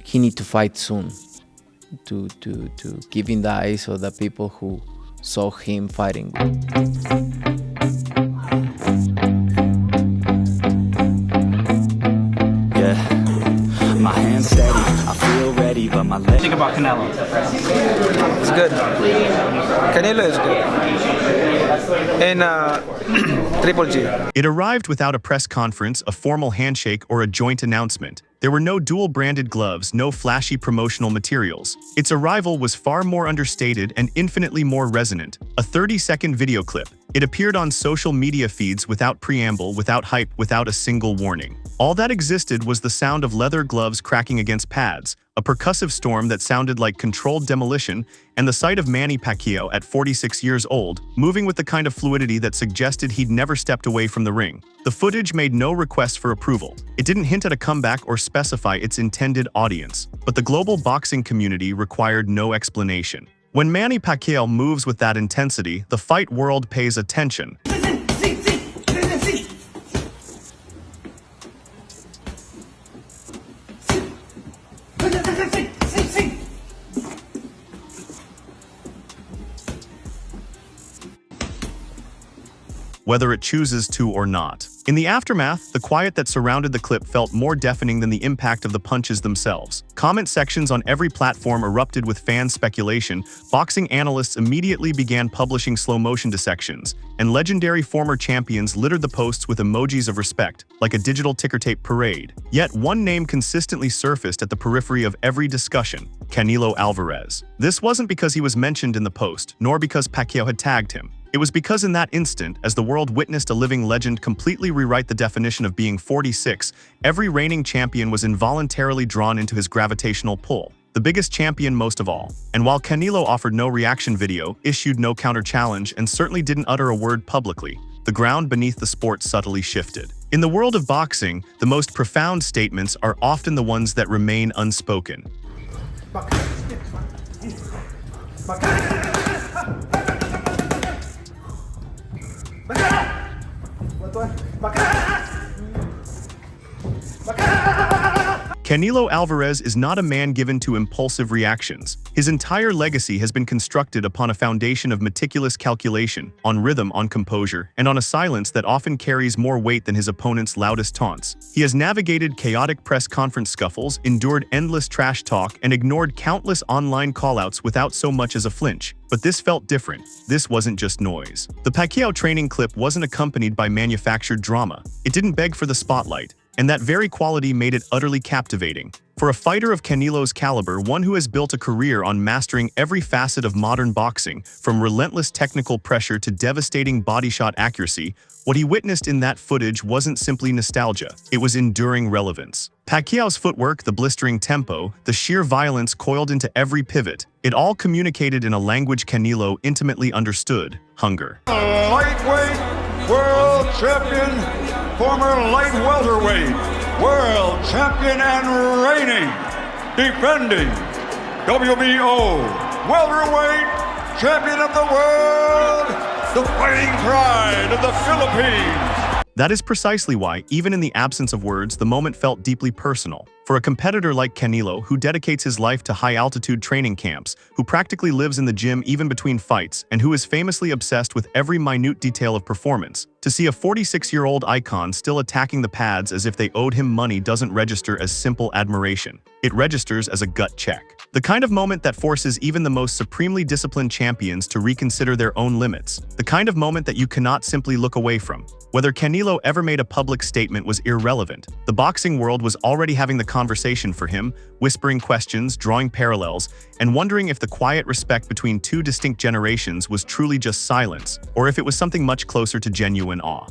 he need to fight soon to give in the eyes of the people who saw him fighting. My hands steady, I feel ready, but my legs. Think about Canelo. It's good. Canelo is good. And Triple G. It arrived without a press conference, a formal handshake, or a joint announcement. There were no dual-branded gloves, no flashy promotional materials. Its arrival was far more understated and infinitely more resonant. A 30-second video clip. It appeared on social media feeds without preamble, without hype, without a single warning. All that existed was the sound of leather gloves cracking against pads, a percussive storm that sounded like controlled demolition, and the sight of Manny Pacquiao at 46 years old, moving with the kind of fluidity that suggested he'd never stepped away from the ring. The footage made no request for approval. It didn't hint at a comeback or specify its intended audience. But the global boxing community required no explanation. When Manny Pacquiao moves with that intensity, the fight world pays attention. Whether it chooses to or not. In the aftermath, the quiet that surrounded the clip felt more deafening than the impact of the punches themselves. Comment sections on every platform erupted with fan speculation, boxing analysts immediately began publishing slow-motion dissections, and legendary former champions littered the posts with emojis of respect, like a digital ticker-tape parade. Yet one name consistently surfaced at the periphery of every discussion: Canelo Alvarez. This wasn't because he was mentioned in the post, nor because Pacquiao had tagged him. It was because in that instant, as the world witnessed a living legend completely rewrite the definition of being 46, every reigning champion was involuntarily drawn into his gravitational pull, the biggest champion most of all. And while Canelo offered no reaction video, issued no counter-challenge, and certainly didn't utter a word publicly, the ground beneath the sport subtly shifted. In the world of boxing, the most profound statements are often the ones that remain unspoken. Canelo Alvarez is not a man given to impulsive reactions. His entire legacy has been constructed upon a foundation of meticulous calculation, on rhythm, on composure, and on a silence that often carries more weight than his opponent's loudest taunts. He has navigated chaotic press conference scuffles, endured endless trash talk, and ignored countless online callouts without so much as a flinch. But this felt different. This wasn't just noise. The Pacquiao training clip wasn't accompanied by manufactured drama. It didn't beg for the spotlight. And that very quality made it utterly captivating. For a fighter of Canelo's caliber, one who has built a career on mastering every facet of modern boxing, from relentless technical pressure to devastating body shot accuracy, what he witnessed in that footage wasn't simply nostalgia, it was enduring relevance. Pacquiao's footwork, the blistering tempo, the sheer violence coiled into every pivot, it all communicated in a language Canelo intimately understood: hunger. Lightweight world champion, former light welterweight, world champion and reigning, defending WBO welterweight champion of the world, the fighting pride of the Philippines. That is precisely why, even in the absence of words, the moment felt deeply personal. For a competitor like Canelo, who dedicates his life to high-altitude training camps, who practically lives in the gym even between fights, and who is famously obsessed with every minute detail of performance, to see a 46-year-old icon still attacking the pads as if they owed him money doesn't register as simple admiration. It registers as a gut check. The kind of moment that forces even the most supremely disciplined champions to reconsider their own limits. The kind of moment that you cannot simply look away from. Whether Canelo ever made a public statement was irrelevant. The boxing world was already having the conversation for him, whispering questions, drawing parallels, and wondering if the quiet respect between two distinct generations was truly just silence, or if it was something much closer to genuine awe.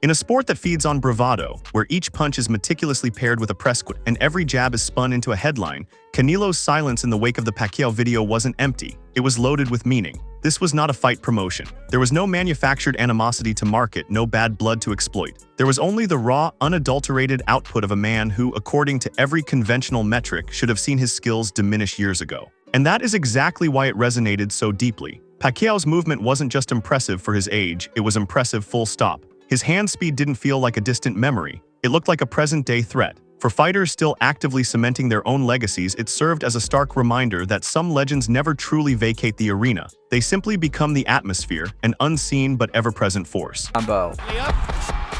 In a sport that feeds on bravado, where each punch is meticulously paired with a press quote and every jab is spun into a headline, Canelo's silence in the wake of the Pacquiao video wasn't empty, it was loaded with meaning. This was not a fight promotion. There was no manufactured animosity to market, no bad blood to exploit. There was only the raw, unadulterated output of a man who, according to every conventional metric, should have seen his skills diminish years ago. And that is exactly why it resonated so deeply. Pacquiao's movement wasn't just impressive for his age, it was impressive full stop. His hand speed didn't feel like a distant memory. It looked like a present-day threat. For fighters still actively cementing their own legacies, it served as a stark reminder that some legends never truly vacate the arena. They simply become the atmosphere, an unseen but ever-present force. Combo.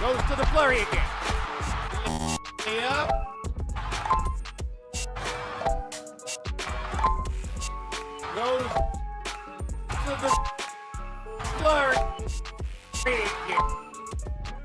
Goes to the flurry again. Goes to the flurry again.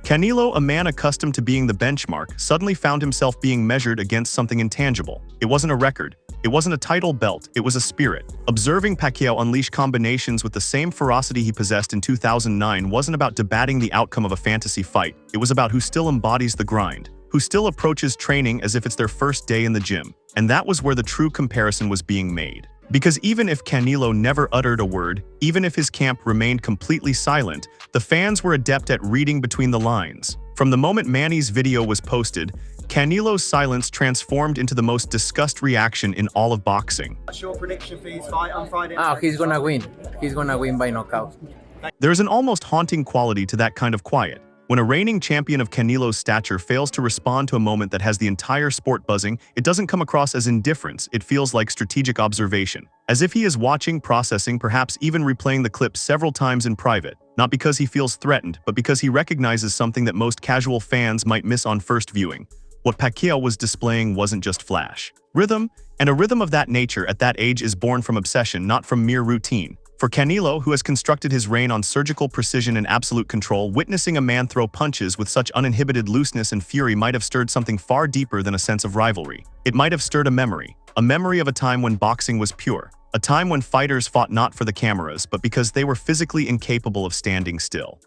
Canelo, a man accustomed to being the benchmark, suddenly found himself being measured against something intangible. It wasn't a record. It wasn't a title belt. It was a spirit. Observing Pacquiao unleash combinations with the same ferocity he possessed in 2009 wasn't about debating the outcome of a fantasy fight. It was about who still embodies the grind, who still approaches training as if it's their first day in the gym. And that was where the true comparison was being made. Because even if Canelo never uttered a word, even if his camp remained completely silent, the fans were adept at reading between the lines. From the moment Manny's video was posted, Canelo's silence transformed into the most discussed reaction in all of boxing. What's your prediction for his fight on Friday? He's gonna win. He's gonna win by knockout. There's an almost haunting quality to that kind of quiet. When a reigning champion of Canelo's stature fails to respond to a moment that has the entire sport buzzing, it doesn't come across as indifference, it feels like strategic observation. As if he is watching, processing, perhaps even replaying the clip several times in private. Not because he feels threatened, but because he recognizes something that most casual fans might miss on first viewing. What Pacquiao was displaying wasn't just flash. Rhythm, and a rhythm of that nature at that age is born from obsession, not from mere routine. For Canelo, who has constructed his reign on surgical precision and absolute control, witnessing a man throw punches with such uninhibited looseness and fury might have stirred something far deeper than a sense of rivalry. It might have stirred a memory of a time when boxing was pure, a time when fighters fought not for the cameras, but because they were physically incapable of standing still.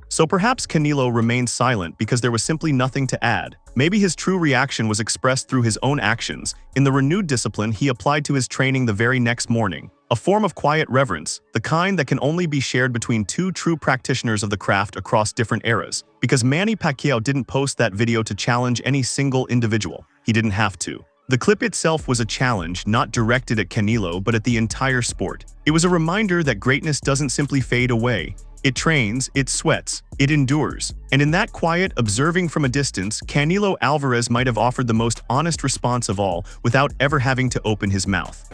So perhaps Canelo remained silent because there was simply nothing to add. Maybe his true reaction was expressed through his own actions, in the renewed discipline he applied to his training the very next morning. A form of quiet reverence, the kind that can only be shared between two true practitioners of the craft across different eras. Because Manny Pacquiao didn't post that video to challenge any single individual. He didn't have to. The clip itself was a challenge, not directed at Canelo, but at the entire sport. It was a reminder that greatness doesn't simply fade away. It trains, it sweats, it endures. And in that quiet, observing from a distance, Canelo Alvarez might have offered the most honest response of all, without ever having to open his mouth.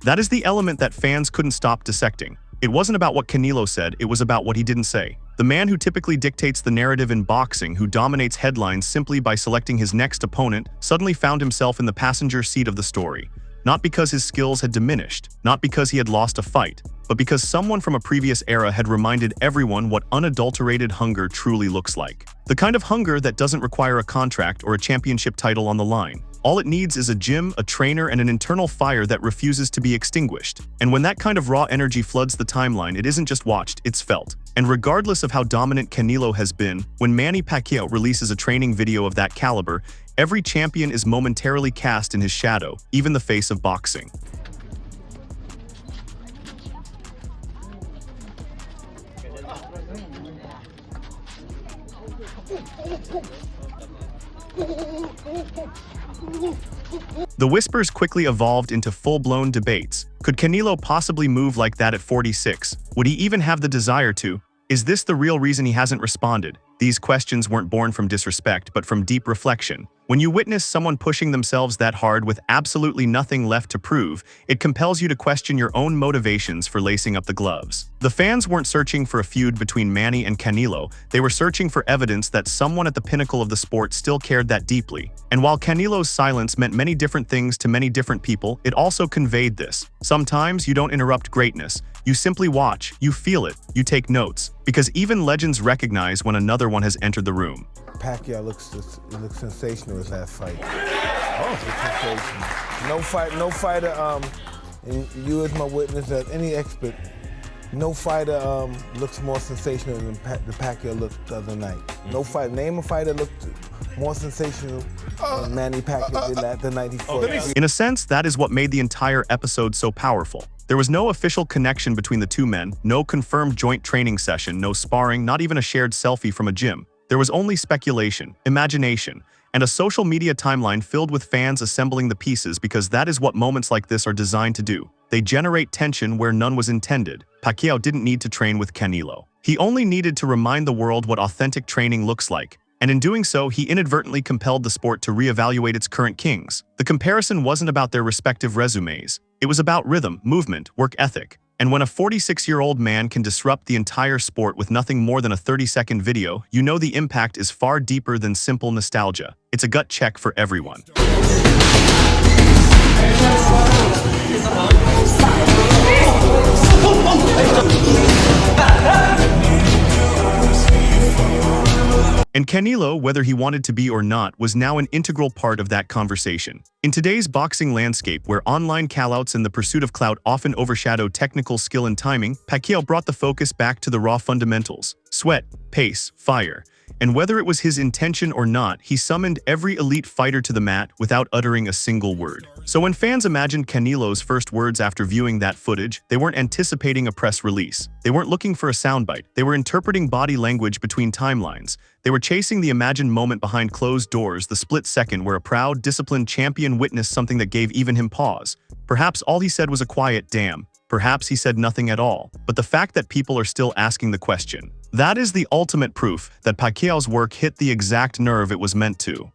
That is the element that fans couldn't stop dissecting. It wasn't about what Canelo said, it was about what he didn't say. The man who typically dictates the narrative in boxing, who dominates headlines simply by selecting his next opponent, suddenly found himself in the passenger seat of the story. Not because his skills had diminished, not because he had lost a fight, but because someone from a previous era had reminded everyone what unadulterated hunger truly looks like. The kind of hunger that doesn't require a contract or a championship title on the line. All it needs is a gym, a trainer, and an internal fire that refuses to be extinguished. And when that kind of raw energy floods the timeline, it isn't just watched, it's felt. And regardless of how dominant Canelo has been, when Manny Pacquiao releases a training video of that caliber, every champion is momentarily cast in his shadow, even the face of boxing. The whispers quickly evolved into full-blown debates. Could Canelo possibly move like that at 46? Would he even have the desire to? Is this the real reason he hasn't responded? These questions weren't born from disrespect, but from deep reflection. When you witness someone pushing themselves that hard with absolutely nothing left to prove, it compels you to question your own motivations for lacing up the gloves. The fans weren't searching for a feud between Manny and Canelo, they were searching for evidence that someone at the pinnacle of the sport still cared that deeply. And while Canelo's silence meant many different things to many different people, it also conveyed this. Sometimes you don't interrupt greatness, you simply watch, you feel it, you take notes. Because even legends recognize when another one has entered the room. Pacquiao looks sensational as that fight. Oh, it's sensational. No fighter and you as my witness, as any expert, no fighter looks more sensational than the Pacquiao looked the other night. No fighter, name a fighter looked more sensational than Manny Pacquiao did that the night he fought. In a sense, that is what made the entire episode so powerful. There was no official connection between the two men, no confirmed joint training session, no sparring, not even a shared selfie from a gym. There was only speculation, imagination, and a social media timeline filled with fans assembling the pieces because that is what moments like this are designed to do. They generate tension where none was intended. Pacquiao didn't need to train with Canelo. He only needed to remind the world what authentic training looks like. And in doing so, he inadvertently compelled the sport to reevaluate its current kings. The comparison wasn't about their respective resumes. It was about rhythm, movement, work ethic. And when a 46-year-old man can disrupt the entire sport with nothing more than a 30-second video, you know the impact is far deeper than simple nostalgia. It's a gut check for everyone. And Canelo, whether he wanted to be or not, was now an integral part of that conversation. In today's boxing landscape, where online callouts and the pursuit of clout often overshadow technical skill and timing, Pacquiao brought the focus back to the raw fundamentals: sweat, pace, fire. And whether it was his intention or not, he summoned every elite fighter to the mat without uttering a single word. So when fans imagined Canelo's first words after viewing that footage, they weren't anticipating a press release. They weren't looking for a soundbite. They were interpreting body language between timelines. They were chasing the imagined moment behind closed doors, the split second where a proud, disciplined champion witnessed something that gave even him pause. Perhaps all he said was a quiet damn. Perhaps he said nothing at all. But the fact that people are still asking the question, that is the ultimate proof that Pacquiao's work hit the exact nerve it was meant to.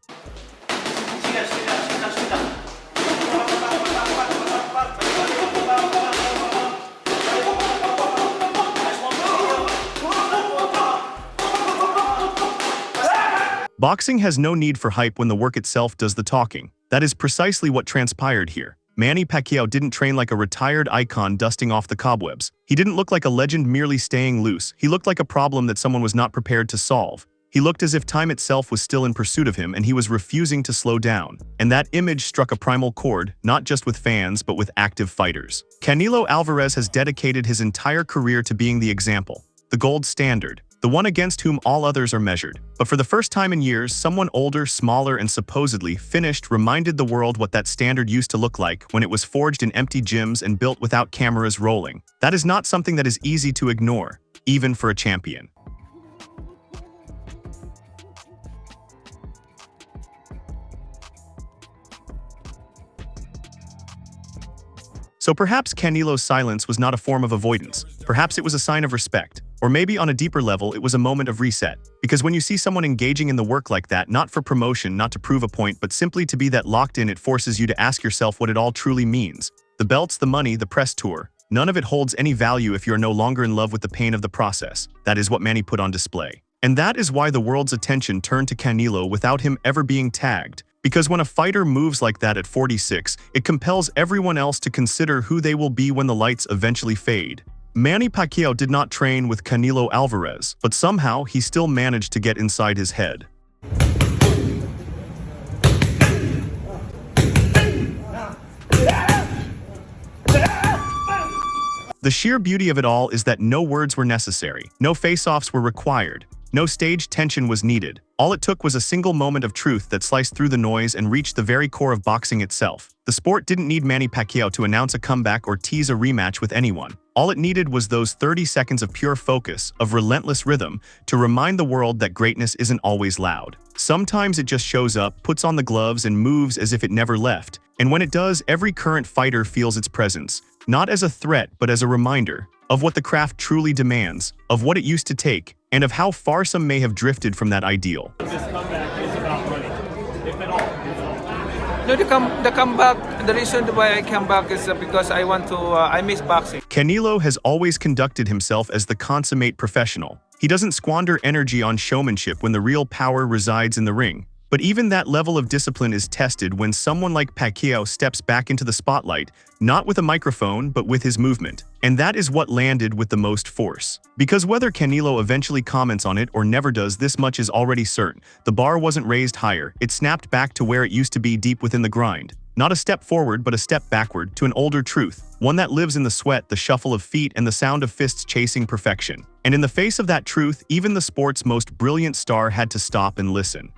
Boxing has no need for hype when the work itself does the talking. That is precisely what transpired here. Manny Pacquiao didn't train like a retired icon dusting off the cobwebs. He didn't look like a legend merely staying loose. He looked like a problem that someone was not prepared to solve. He looked as if time itself was still in pursuit of him and he was refusing to slow down. And that image struck a primal chord, not just with fans, but with active fighters. Canelo Alvarez has dedicated his entire career to being the example, the gold standard, the one against whom all others are measured. But for the first time in years, someone older, smaller, and supposedly finished reminded the world what that standard used to look like when it was forged in empty gyms and built without cameras rolling. That is not something that is easy to ignore, even for a champion. So perhaps Canelo's silence was not a form of avoidance. Perhaps it was a sign of respect. Or maybe on a deeper level, it was a moment of reset. Because when you see someone engaging in the work like that, not for promotion, not to prove a point, but simply to be that locked in, it forces you to ask yourself what it all truly means. The belts, the money, the press tour, none of it holds any value if you are no longer in love with the pain of the process. That is what Manny put on display. And that is why the world's attention turned to Canelo without him ever being tagged. Because when a fighter moves like that at 46, it compels everyone else to consider who they will be when the lights eventually fade. Manny Pacquiao did not train with Canelo Alvarez, but somehow he still managed to get inside his head. The sheer beauty of it all is that no words were necessary, no face-offs were required, no stage tension was needed. All it took was a single moment of truth that sliced through the noise and reached the very core of boxing itself. The sport didn't need Manny Pacquiao to announce a comeback or tease a rematch with anyone. All it needed was those 30 seconds of pure focus, of relentless rhythm, to remind the world that greatness isn't always loud. Sometimes it just shows up, puts on the gloves, and moves as if it never left. And when it does, every current fighter feels its presence, not as a threat, but as a reminder of what the craft truly demands, of what it used to take, and of how far some may have drifted from that ideal. This comeback is about money, if at all. No, the comeback, the reason why I come back is because I want to, I miss boxing. Canelo has always conducted himself as the consummate professional. He doesn't squander energy on showmanship when the real power resides in the ring. But even that level of discipline is tested when someone like Pacquiao steps back into the spotlight, not with a microphone, but with his movement. And that is what landed with the most force. Because whether Canelo eventually comments on it or never does, this much is already certain. The bar wasn't raised higher, it snapped back to where it used to be, deep within the grind. Not a step forward, but a step backward to an older truth, one that lives in the sweat, the shuffle of feet, and the sound of fists chasing perfection. And in the face of that truth, even the sport's most brilliant star had to stop and listen.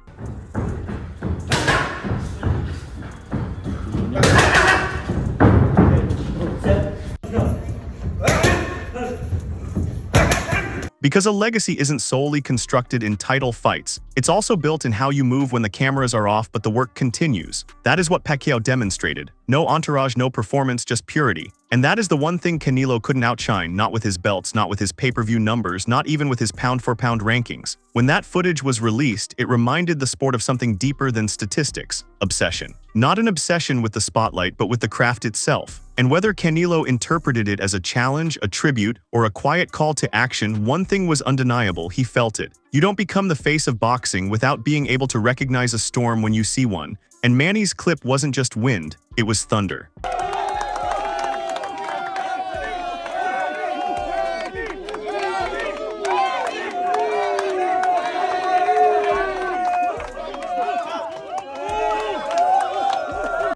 Because a legacy isn't solely constructed in title fights, it's also built in how you move when the cameras are off but the work continues. That is what Pacquiao demonstrated. No entourage, no performance, just purity. And that is the one thing Canelo couldn't outshine, not with his belts, not with his pay-per-view numbers, not even with his pound-for-pound rankings. When that footage was released, it reminded the sport of something deeper than statistics: obsession. Not an obsession with the spotlight, but with the craft itself. And whether Canelo interpreted it as a challenge, a tribute, or a quiet call to action, one thing was undeniable: he felt it. You don't become the face of boxing without being able to recognize a storm when you see one. And Manny's clip wasn't just wind, it was thunder.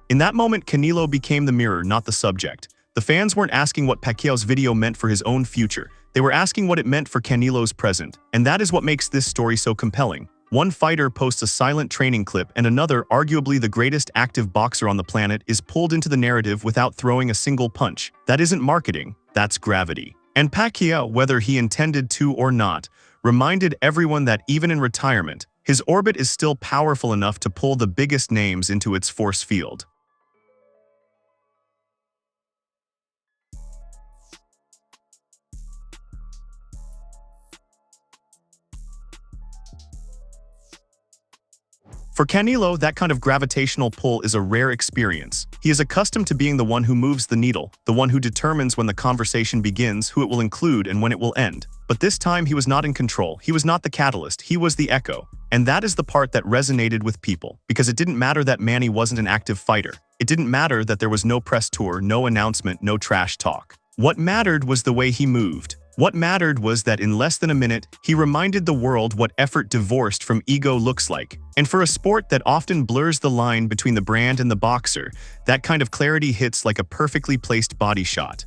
In that moment, Canelo became the mirror, not the subject. The fans weren't asking what Pacquiao's video meant for his own future. They were asking what it meant for Canelo's present. And that is what makes this story so compelling. One fighter posts a silent training clip, and another, arguably the greatest active boxer on the planet, is pulled into the narrative without throwing a single punch. That isn't marketing, that's gravity. And Pacquiao, whether he intended to or not, reminded everyone that even in retirement, his orbit is still powerful enough to pull the biggest names into its force field. For Canelo, that kind of gravitational pull is a rare experience. He is accustomed to being the one who moves the needle, the one who determines when the conversation begins, who it will include, and when it will end. But this time he was not in control. He was not the catalyst. He was the echo. And that is the part that resonated with people, because it didn't matter that Manny wasn't an active fighter. It didn't matter that there was no press tour, no announcement, no trash talk. What mattered was the way he moved. What mattered was that in less than a minute, he reminded the world what effort divorced from ego looks like. And for a sport that often blurs the line between the brand and the boxer, that kind of clarity hits like a perfectly placed body shot.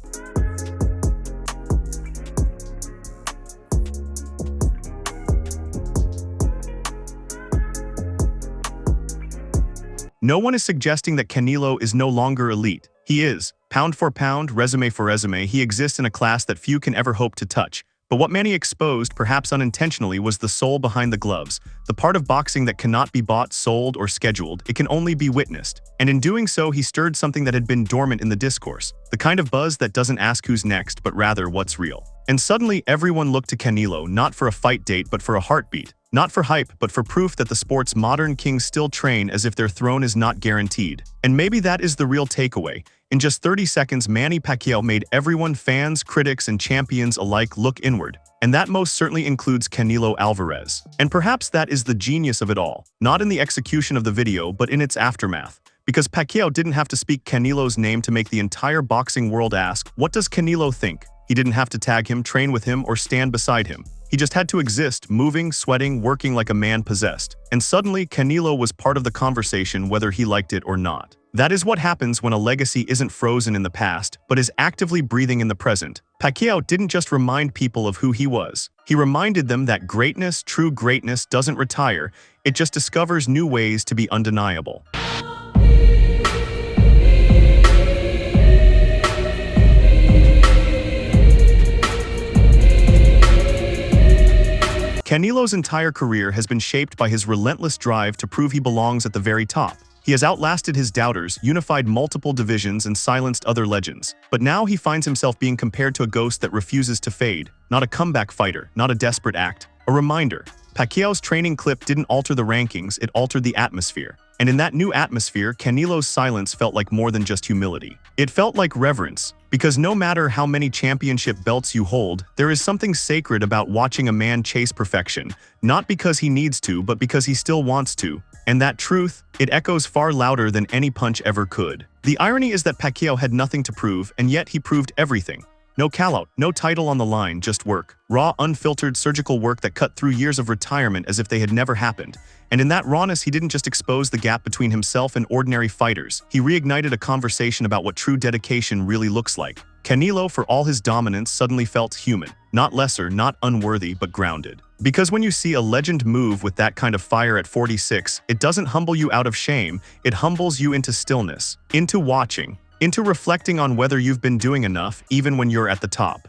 No one is suggesting that Canelo is no longer elite. He is. Pound for pound, resume for resume, he exists in a class that few can ever hope to touch. But what Manny exposed, perhaps unintentionally, was the soul behind the gloves, the part of boxing that cannot be bought, sold, or scheduled. It can only be witnessed. And in doing so, he stirred something that had been dormant in the discourse, the kind of buzz that doesn't ask who's next, but rather what's real. And suddenly, everyone looked to Canelo, not for a fight date, but for a heartbeat. Not for hype, but for proof that the sport's modern kings still train as if their throne is not guaranteed. And maybe that is the real takeaway. In just 30 seconds, Manny Pacquiao made everyone, fans, critics, and champions alike, look inward. And that most certainly includes Canelo Alvarez. And perhaps that is the genius of it all. Not in the execution of the video, but in its aftermath. Because Pacquiao didn't have to speak Canelo's name to make the entire boxing world ask, what does Canelo think? He didn't have to tag him, train with him, or stand beside him. He just had to exist, moving, sweating, working like a man possessed. And suddenly, Canelo was part of the conversation whether he liked it or not. That is what happens when a legacy isn't frozen in the past, but is actively breathing in the present. Pacquiao didn't just remind people of who he was. He reminded them that greatness, true greatness, doesn't retire. It just discovers new ways to be undeniable. Canelo's entire career has been shaped by his relentless drive to prove he belongs at the very top. He has outlasted his doubters, unified multiple divisions, and silenced other legends. But now he finds himself being compared to a ghost that refuses to fade. Not a comeback fighter, not a desperate act. A reminder. Pacquiao's training clip didn't alter the rankings, it altered the atmosphere. And in that new atmosphere, Canelo's silence felt like more than just humility. It felt like reverence. Because no matter how many championship belts you hold, there is something sacred about watching a man chase perfection, not because he needs to, but because he still wants to. And that truth, it echoes far louder than any punch ever could. The irony is that Pacquiao had nothing to prove, and yet he proved everything. No call-out, no title on the line, just work. Raw, unfiltered, surgical work that cut through years of retirement as if they had never happened. And in that rawness, he didn't just expose the gap between himself and ordinary fighters. He reignited a conversation about what true dedication really looks like. Canelo, for all his dominance, suddenly felt human. Not lesser, not unworthy, but grounded. Because when you see a legend move with that kind of fire at 46, it doesn't humble you out of shame, it humbles you into stillness, into watching, into reflecting on whether you've been doing enough, even when you're at the top.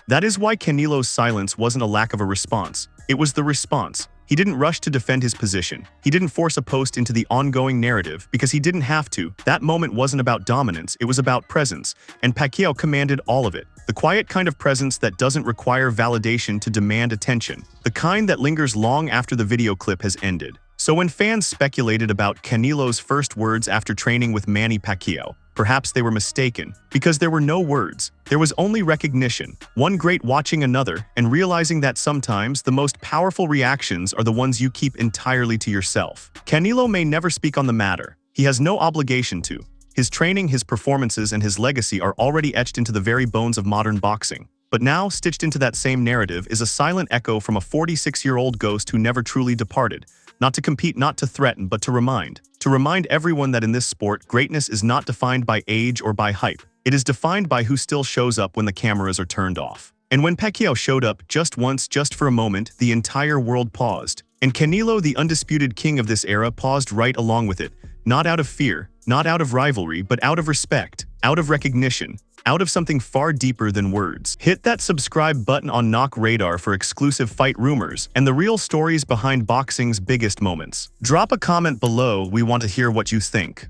That is why Canelo's silence wasn't a lack of a response. It was the response. He didn't rush to defend his position. He didn't force a post into the ongoing narrative because he didn't have to. That moment wasn't about dominance, it was about presence, and Pacquiao commanded all of it. The quiet kind of presence that doesn't require validation to demand attention. The kind that lingers long after the video clip has ended. So when fans speculated about Canelo's first words after training with Manny Pacquiao, perhaps they were mistaken, because there were no words. There was only recognition, one great watching another, and realizing that sometimes the most powerful reactions are the ones you keep entirely to yourself. Canelo may never speak on the matter. He has no obligation to. His training, his performances, and his legacy are already etched into the very bones of modern boxing. But now, stitched into that same narrative, is a silent echo from a 46-year-old ghost who never truly departed. Not to compete, not to threaten, but to remind. To remind everyone that in this sport, greatness is not defined by age or by hype. It is defined by who still shows up when the cameras are turned off. And when Pacquiao showed up just once, just for a moment, the entire world paused. And Canelo, the undisputed king of this era, paused right along with it. Not out of fear, not out of rivalry, but out of respect, out of recognition, out of something far deeper than words. Hit that subscribe button on Knock Radar for exclusive fight rumors and the real stories behind boxing's biggest moments. Drop a comment below, we want to hear what you think.